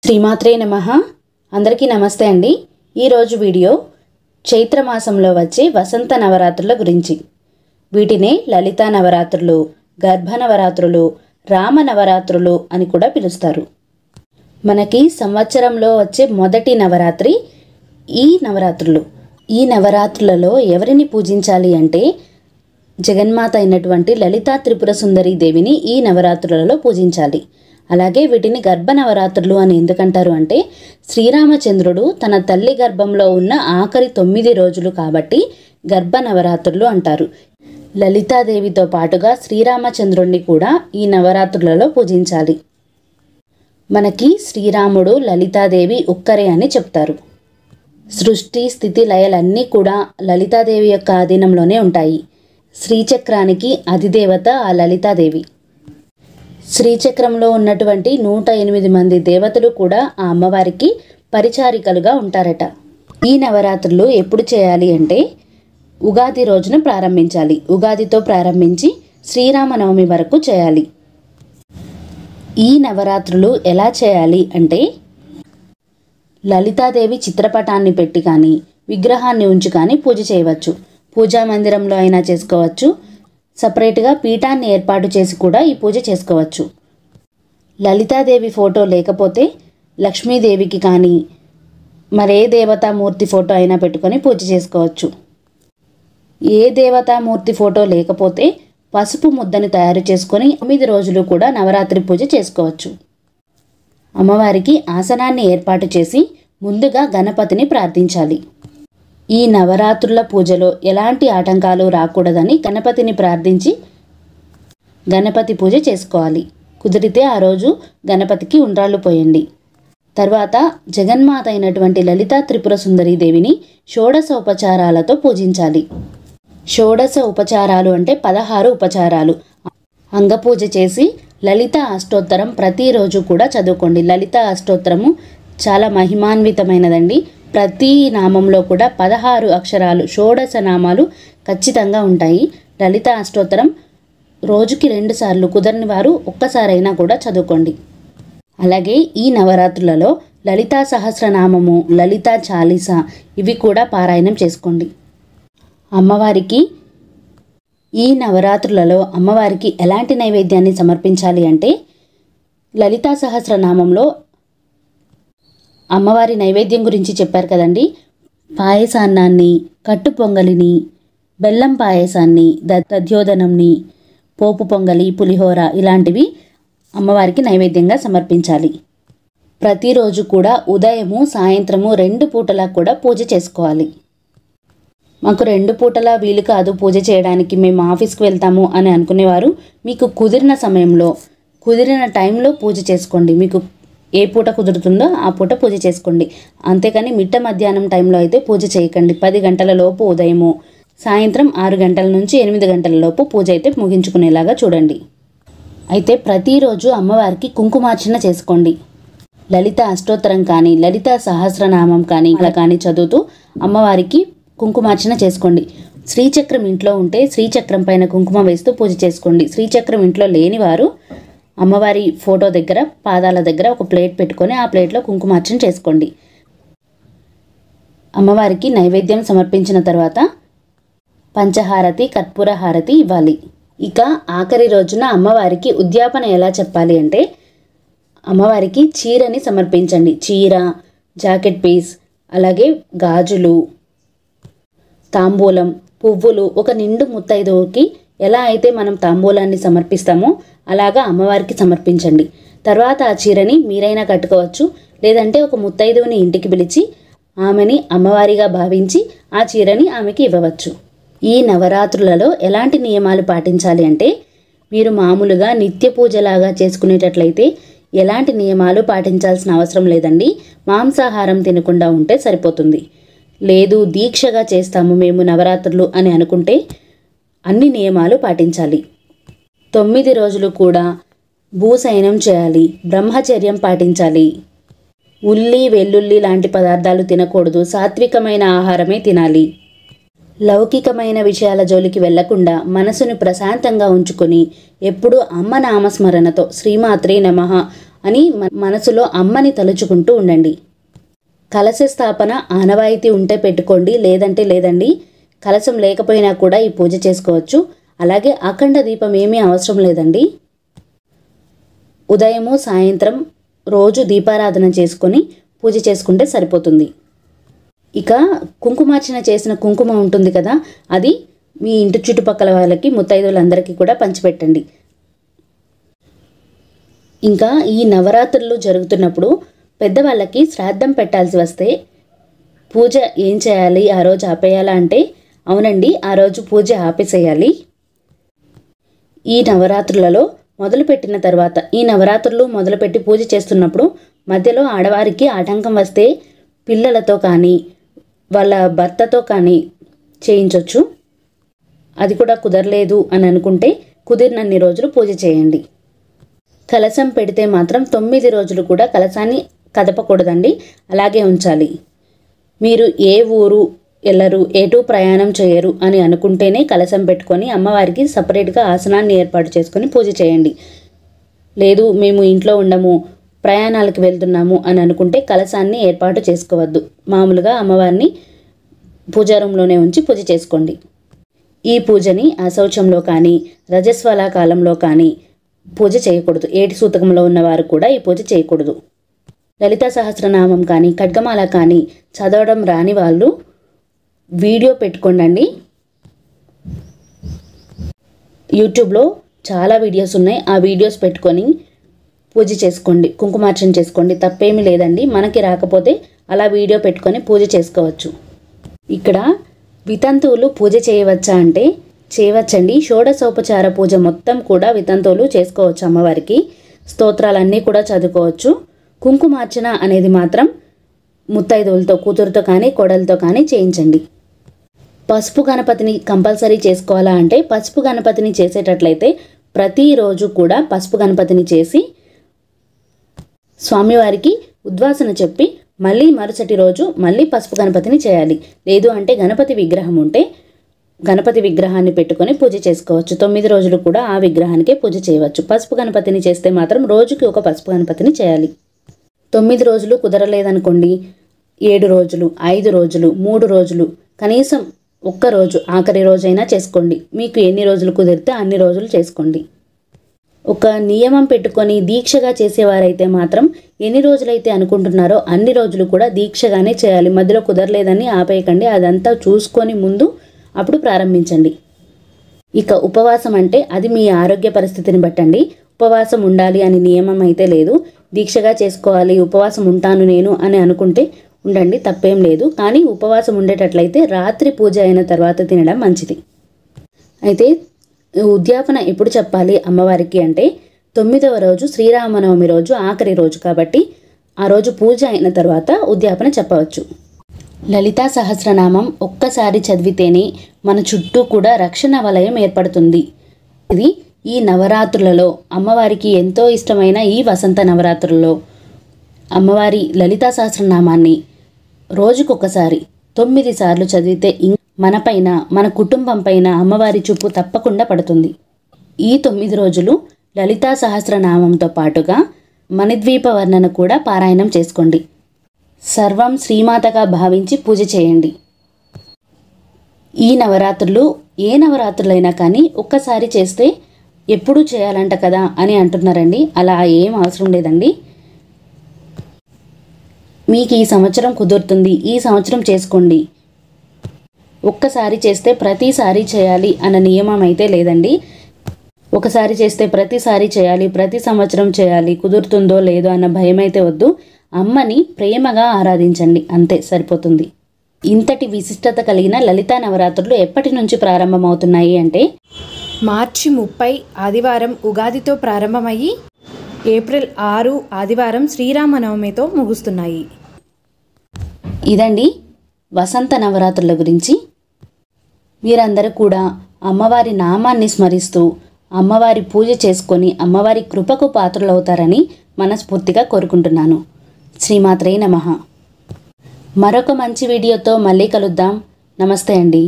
శ్రీమాత్రే నమః. అందరికీ నమస్తే అండి. ఈరోజు వీడియో చైత్రమాసంలో వచ్చే వసంత నవరాత్రుల గురించి. వీటినే లలితా నవరాత్రులు, గర్భ నవరాత్రులు, రామ నవరాత్రులు అని కూడా పిలుస్తారు. మనకి సంవత్సరంలో వచ్చే మొదటి నవరాత్రి ఈ నవరాత్రులు. ఈ నవరాత్రులలో ఎవరిని పూజించాలి అంటే జగన్మాత అయినటువంటి లలితా త్రిపుర సుందరి దేవిని ఈ నవరాత్రులలో పూజించాలి. అలాగే వీటిని గర్భ నవరాత్రులు అని ఎందుకంటారు అంటే శ్రీరామచంద్రుడు తన తల్లి గర్భంలో ఉన్న ఆఖరి 9 రోజులు కాబట్టి గర్భ నవరాత్రులు అంటారు. లలితాదేవితో పాటుగా శ్రీరామచంద్రుణ్ణి కూడా ఈ నవరాత్రులలో పూజించాలి. మనకి శ్రీరాముడు లలితాదేవి ఒక్కరే అని చెప్తారు. సృష్టి స్థితి లయలన్నీ కూడా లలితాదేవి యొక్క ఆధీనంలోనే ఉంటాయి. శ్రీచక్రానికి అధిదేవత ఆ లలితాదేవి. శ్రీచక్రంలో ఉన్నటువంటి 108 మంది దేవతలు కూడా ఆ అమ్మవారికి పరిచారికలుగా ఉంటారట. ఈ నవరాత్రులు ఎప్పుడు చేయాలి అంటే ఉగాది రోజున ప్రారంభించాలి. ఉగాదితో ప్రారంభించి శ్రీరామనవమి వరకు చేయాలి. ఈ నవరాత్రులు ఎలా చేయాలి అంటే లలితాదేవి చిత్రపటాన్ని పెట్టి కానీ విగ్రహాన్ని ఉంచి కానీ పూజ చేయవచ్చు. పూజా మందిరంలో అయినా చేసుకోవచ్చు. సపరేట్గా పీఠాన్ని ఏర్పాటు చేసి కూడా ఈ పూజ చేసుకోవచ్చు. లలితాదేవి ఫోటో లేకపోతే లక్ష్మీదేవికి కానీ మరే దేవతామూర్తి ఫోటో అయినా పెట్టుకొని పూజ చేసుకోవచ్చు. ఏ దేవతామూర్తి ఫోటో లేకపోతే పసుపు ముద్దని తయారు చేసుకొని 9 రోజులు కూడా నవరాత్రి పూజ చేసుకోవచ్చు. అమ్మవారికి ఆసనాన్ని ఏర్పాటు చేసి ముందుగా గణపతిని ప్రార్థించాలి. ఈ నవరాత్రుల పూజలో ఎలాంటి ఆటంకాలు రాకూడదని గణపతిని ప్రార్థించి గణపతి పూజ చేసుకోవాలి. కుదిరితే ఆ రోజు గణపతికి ఉండ్రాళ్ళు పోయండి. తర్వాత జగన్మాత అయినటువంటి లలితా త్రిపుర సుందరి దేవిని షోడశ ఉపచారాలతో పూజించాలి. షోడశ ఉపచారాలు అంటే 16 ఉపచారాలు. అంగపూజ చేసి లలిత అష్టోత్తరం ప్రతిరోజు కూడా చదువుకోండి. లలిత అష్టోత్తరము చాలా మహిమాన్వితమైనదండి. ప్రతి నామంలో కూడా 16 అక్షరాలు, షోడశ నామాలు ఖచ్చితంగా ఉంటాయి. లలిత అష్టోత్తరం రోజుకి 2 సార్లు, కుదరని వారు ఒక్కసారైనా కూడా చదువుకోండి. అలాగే ఈ నవరాత్రులలో లలితా సహస్రనామము, లలితా చాలీసా ఇవి కూడా పారాయణం చేసుకోండి. అమ్మవారికి ఈ నవరాత్రులలో అమ్మవారికి ఎలాంటి నైవేద్యాన్ని సమర్పించాలి అంటే లలితా సహస్రనామంలో అమ్మవారి నైవేద్యం గురించి చెప్పారు కదండి. పాయసాన్నాన్ని, కట్టు పొంగలిని, బెల్లం పాయసాన్ని, దధ్యోదనంని, పోపు పొంగలి, పులిహోర ఇలాంటివి అమ్మవారికి నైవేద్యంగా సమర్పించాలి. ప్రతిరోజు కూడా ఉదయము సాయంత్రము 2 పూటలా కూడా పూజ చేసుకోవాలి. మాకు 2 పూటలా వీలు కాదు పూజ చేయడానికి, మేము ఆఫీస్కి వెళ్తాము అని అనుకునేవారు మీకు కుదిరిన సమయంలో కుదిరిన టైంలో పూజ చేసుకోండి. మీకు ఏ పూట కుదురుతుందో ఆ పూట పూజ చేసుకోండి. అంతేకాని మిట్ట మధ్యాహ్నం టైంలో అయితే పూజ చేయకండి. 10 గంటల లోపు ఉదయము, సాయంత్రం 6 గంటల నుంచి 8 గంటల లోపు పూజ అయితే ముగించుకునేలాగా చూడండి. అయితే ప్రతిరోజు అమ్మవారికి కుంకుమార్చన చేసుకోండి. లలిత అష్టోత్తరం కానీ లలిత సహస్రనామం కానీ అలా కానీ చదువుతూ అమ్మవారికి కుంకుమార్చన చేసుకోండి. శ్రీచక్రం ఇంట్లో ఉంటే శ్రీచక్రం పైన కుంకుమ వేస్తూ పూజ చేసుకోండి. శ్రీచక్రం ఇంట్లో లేనివారు అమ్మవారి ఫోటో దగ్గర, పాదాల దగ్గర ఒక ప్లేట్ పెట్టుకొని ఆ ప్లేట్లో కుంకుమార్చన చేసుకోండి. అమ్మవారికి నైవేద్యం సమర్పించిన తర్వాత పంచహారతి, కర్పూర హారతి ఇవ్వాలి. ఇక ఆఖరి రోజున అమ్మవారికి ఉద్యాపన ఎలా చెప్పాలి అంటే అమ్మవారికి చీరని సమర్పించండి. చీర, జాకెట్ పీస్, అలాగే గాజులు, తాంబూలం, పువ్వులు. ఒక నిండు ముత్తైదువుకి ఎలా అయితే మనం తాంబూలాన్ని సమర్పిస్తామో అలాగా అమ్మవారికి సమర్పించండి. తర్వాత ఆ చీరని మీరైనా కట్టుకోవచ్చు, లేదంటే ఒక ముత్తైదువుని ఇంటికి పిలిచి ఆమెని అమ్మవారిగా భావించి ఆ చీరని ఆమెకి ఇవ్వవచ్చు. ఈ నవరాత్రులలో ఎలాంటి నియమాలు పాటించాలి అంటే మీరు మామూలుగా నిత్య పూజలాగా చేసుకునేటట్లయితే ఎలాంటి నియమాలు పాటించాల్సిన అవసరం లేదండి. మాంసాహారం తినకుండా ఉంటే సరిపోతుంది. లేదు దీక్షగా చేస్తాము మేము నవరాత్రులు అని అనుకుంటే అన్ని నియమాలు పాటించాలి. 9 రోజులు కూడా భూశయనం చేయాలి, బ్రహ్మచర్యం పాటించాలి. ఉల్లి, వెల్లుల్లి లాంటి పదార్థాలు తినకూడదు. సాత్వికమైన ఆహారమే తినాలి. లౌకికమైన విషయాల జోలికి వెళ్లకుండా మనసును ప్రశాంతంగా ఉంచుకొని ఎప్పుడూ అమ్మ నామస్మరణతో శ్రీమాత్రే నమః అని మనసులో అమ్మని తలుచుకుంటూ ఉండండి. కలశ స్థాపన ఆనవాయితీ ఉంటే పెట్టుకోండి, లేదంటే లేదండి. కలశం లేకపోయినా కూడా ఈ పూజ చేసుకోవచ్చు. అలాగే అఖండ దీపం ఏమీ అవసరం లేదండి. ఉదయము సాయంత్రం రోజు దీపారాధన చేసుకొని పూజ చేసుకుంటే సరిపోతుంది. ఇక కుంకుమార్చన చేసిన కుంకుమ ఉంటుంది కదా, అది మీ ఇంటి చుట్టుపక్కల వాళ్ళకి ముత్తైదువులందరికీ కూడా పంచిపెట్టండి. ఇంకా ఈ నవరాత్రులు జరుగుతున్నప్పుడు పెద్దవాళ్ళకి శ్రాద్ధం పెట్టాల్సి వస్తే పూజ ఏం చేయాలి, ఆ రోజు ఆపేయాలా అంటే అవునండి, ఆ రోజు పూజ ఆపేసేయాలి. ఈ నవరాత్రులలో మొదలుపెట్టిన తర్వాత ఈ నవరాత్రులు మొదలుపెట్టి పూజ చేస్తున్నప్పుడు మధ్యలో ఆడవారికి ఆటంకం వస్తే పిల్లలతో కానీ వాళ్ళ భర్తతో కానీ చేయించవచ్చు. అది కూడా కుదరలేదు అని అనుకుంటే కుదిరినన్ని రోజులు పూజ చేయండి. కలశం పెడితే మాత్రం 9 రోజులు కూడా కలశాన్ని కదపకూడదండి, అలాగే ఉంచాలి. మీరు ఏ ఊరు వెళ్ళరు, ఎటు ప్రయాణం చేయరు అని అనుకుంటేనే కలశం పెట్టుకొని అమ్మవారికి సపరేట్గా ఆసనాన్ని ఏర్పాటు చేసుకొని పూజ చేయండి. లేదు మేము ఇంట్లో ఉండము, ప్రయాణాలకు వెళ్తున్నాము అని అనుకుంటే కలశాన్ని ఏర్పాటు చేసుకోవద్దు. మామూలుగా అమ్మవారిని పూజా రూమ్లోనే ఉంచి పూజ చేసుకోండి. ఈ పూజని అశౌచంలో కానీ రజస్వల కాలంలో కానీ పూజ చేయకూడదు. ఏటి సూతకంలో ఉన్నవారు కూడా ఈ పూజ చేయకూడదు. లలితా సహస్రనామం కానీ ఖడ్గమాల కానీ చదవడం రాని వాళ్ళు వీడియో పెట్టుకోండి. యూట్యూబ్లో చాలా వీడియోస్ ఉన్నాయి, ఆ వీడియోస్ పెట్టుకొని పూజ చేసుకోండి, కుంకుమార్చన చేసుకోండి. తప్పేమీ లేదండి. మనకి రాకపోతే అలా వీడియో పెట్టుకొని పూజ చేసుకోవచ్చు. ఇక్కడ వితంతువులు పూజ చేయవచ్చా అంటే చేయవచ్చండి. షోడశోపచార పూజ మొత్తం కూడా వితంతువులు చేసుకోవచ్చు. అమ్మవారికి స్తోత్రాలన్నీ కూడా చదువుకోవచ్చు. కుంకుమార్చన అనేది మాత్రం ముత్తైదువులతో, కూతురుతో కానీ కోడలతో కానీ చేయించండి. పసుపు గణపతిని కంపల్సరీ చేసుకోవాలా అంటే పసుపు గణపతిని చేసేటట్లయితే ప్రతిరోజు కూడా పసుపు గణపతిని చేసి స్వామివారికి ఉద్వాసన చెప్పి మళ్ళీ మరుసటి రోజు మళ్ళీ పసుపు గణపతిని చేయాలి. లేదు అంటే గణపతి విగ్రహం ఉంటే గణపతి విగ్రహాన్ని పెట్టుకొని పూజ చేసుకోవచ్చు. 9 రోజులు కూడా ఆ విగ్రహానికే పూజ చేయవచ్చు. పసుపు గణపతిని చేస్తే మాత్రం రోజుకి ఒక పసుపు గణపతిని చేయాలి. 9 రోజులు కుదరలేదనుకోండి, 7 రోజులు, 5 రోజులు, 3 రోజులు, కనీసం ఒక్క రోజు ఆఖరి రోజైనా చేసుకోండి. మీకు ఎన్ని రోజులు కుదిరితే అన్ని రోజులు చేసుకోండి. ఒక నియమం పెట్టుకొని దీక్షగా చేసేవారైతే మాత్రం ఎన్ని రోజులైతే అనుకుంటున్నారో అన్ని రోజులు కూడా దీక్షగానే చేయాలి. మధ్యలో కుదరలేదని ఆపేయకండి. అదంతా చూసుకొని ముందు అప్పుడు ప్రారంభించండి. ఇక ఉపవాసం అంటే అది మీ ఆరోగ్య పరిస్థితిని బట్టండి. ఉపవాసం ఉండాలి అని నియమం అయితే లేదు. దీక్షగా చేసుకోవాలి, ఉపవాసం ఉంటాను నేను అని అనుకుంటే ఉండండి, తప్పేం లేదు. కానీ ఉపవాసం ఉండేటట్లయితే రాత్రి పూజ అయిన తర్వాత తినడం మంచిది. అయితే ఉద్యాపన ఎప్పుడు చెప్పాలి అమ్మవారికి అంటే 9వ రోజు శ్రీరామనవమి రోజు ఆఖరి రోజు కాబట్టి ఆ రోజు పూజ అయిన తర్వాత ఉద్యాపన చెప్పవచ్చు. లలితా సహస్రనామం ఒక్కసారి చదివితేనే మన చుట్టూ కూడా రక్షణ వలయం ఏర్పడుతుంది. ఇది ఈ నవరాత్రులలో అమ్మవారికి ఎంతో ఇష్టమైన ఈ వసంత నవరాత్రులలో అమ్మవారి లలితా సహస్రనామాన్ని రోజుకొకసారి 9 సార్లు చదివితే మనపైన, మన కుటుంబం పైన అమ్మవారి చూపు తప్పకుండా పడుతుంది. ఈ 9 రోజులు లలితా సహస్రనామంతో పాటుగా మణిద్వీప వర్ణన కూడా పారాయణం చేసుకోండి. సర్వం శ్రీమాతగా భావించి పూజ చేయండి. ఈ నవరాత్రులు ఏ నవరాత్రులైనా కానీ ఒక్కసారి చేస్తే ఎప్పుడూ చేయాలంట కదా అని అంటున్నారండి. అలా ఏం అవసరం లేదండి. మీకు ఈ సంవత్సరం కుదురుతుంది, ఈ సంవత్సరం చేసుకోండి. ఒక్కసారి చేస్తే ప్రతిసారి చేయాలి అన్న నియమం అయితే లేదండి. ఒకసారి చేస్తే ప్రతిసారి చేయాలి, ప్రతి సంవత్సరం చేయాలి, కుదురుతుందో లేదో అన్న భయం అయితే వద్దు. అమ్మని ప్రేమగా ఆరాధించండి, అంతే సరిపోతుంది. ఇంతటి విశిష్టత కలిగిన లలితా నవరాత్రులు ఎప్పటి నుంచి ప్రారంభమవుతున్నాయి అంటే మార్చి 30 ఆదివారం ఉగాదితో ప్రారంభమయ్యి ఏప్రిల్ 6 ఆదివారం శ్రీరామనవమితో ముగుస్తున్నాయి. ఇదండి వసంత నవరాత్రుల గురించి. మీరందరూ కూడా అమ్మవారి నామాన్ని స్మరిస్తూ అమ్మవారి పూజ చేసుకొని అమ్మవారి కృపకు పాత్రలవుతారని మనస్ఫూర్తిగా కోరుకుంటున్నాను. శ్రీమాత్రే నమః. మరొక మంచి వీడియోతో మళ్ళీ కలుద్దాం. నమస్తే అండి.